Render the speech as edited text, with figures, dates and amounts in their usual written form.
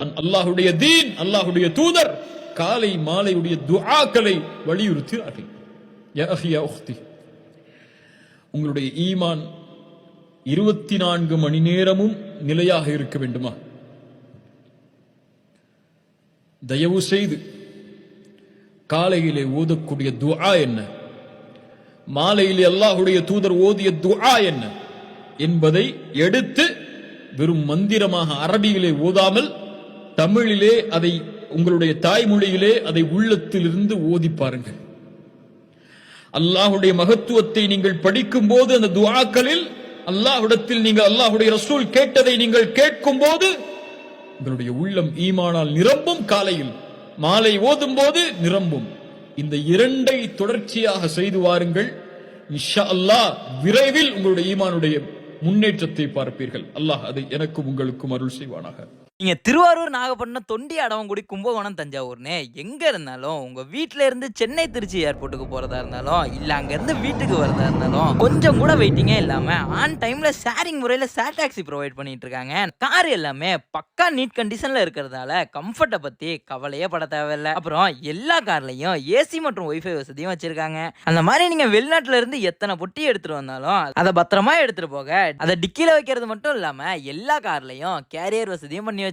அல்லாஹ்வுடைய தீன், அல்லாஹ்வுடைய தூதர் காலை மாலையுடைய துஆக்களை வலியுறுத்துகிறார்கள். யா அஹி யா உக்தி, உங்களுடைய ஈமான் 24 மணி நேரமும் நிலையாக இருக்க வேண்டுமா? தயவு செய்து காலையிலே ஓதக்கூடிய துஆ என்ன, மாலையிலே அல்லாஹ்வுடைய தூதர் ஓதிய துஆ என்ன என்பதை எடுத்து வெறும் மந்திரமாக அரபியிலே ஓதாமல் தமிழிலே அதை உங்களுடைய தாய்மொழியிலே அதை உள்ளத்திலிருந்து ஓதி பாருங்கள். அல்லாஹ்வுடைய மகத்துவத்தை நீங்கள் படிக்கும் போது அந்த துஆக்களில் அல்லாஹ்விடத்தில் நீங்கள் அல்லாஹ்வுடைய ரசூல் கேட்டதை நீங்கள் கேட்கும் போது உங்களுடைய உள்ளம் ஈமானால் நிரம்பும். காலையில் மாலை ஓதும் போது நிரம்பும். இந்த இரண்டை தொடர்ச்சியாக செய்து வாருங்கள். இன்ஷா அல்லாஹ் விரைவில் உங்களுடைய ஈமானுடைய முன்னேற்றத்தை பார்ப்பீர்கள். அல்லாஹ் அதை எனக்கும் உங்களுக்கும் அருள் செய்வானாக. நீங்க திருவாரூர், நாகப்பட்டினம், தொண்டி, அடவங்குடி, கும்பகோணம், தஞ்சாவூர்னு எங்க இருந்தாலும் உங்க வீட்டுல இருந்து சென்னை திருச்சி ஏர்போர்ட்டுக்கு போறதா இருந்தாலும் இல்ல அங்க இருந்து வீட்டுக்கு வரதா இருந்தாலும் கொஞ்சம் கூட வெயிட்டிங்கே இல்லாம ஆன் டைம்ல ஷேரிங் முறையில ஷேர் டாக்ஸி ப்ரொவைட் பண்ணிட்டு இருக்காங்க. கார் எல்லாமே பக்கா நீட் கண்டிஷன்ல இருக்கிறதால கம்ஃபர்ட்டை பத்தி கவலையே பட தேவையில்லை. அப்புறம் எல்லா கார்லயும் ஏசி மற்றும் ஒய்ஃபை வசதியும் வச்சிருக்காங்க. அந்த மாதிரி நீங்க வெளிநாட்டுல இருந்து எத்தனை பொட்டி எடுத்துட்டு வந்தாலும் அதை பத்திரமா எடுத்துட்டு போக அதை டிக்கில வைக்கிறது மட்டும் இல்லாம எல்லா கார்லயும் கேரியர் வசதியும் பண்ணி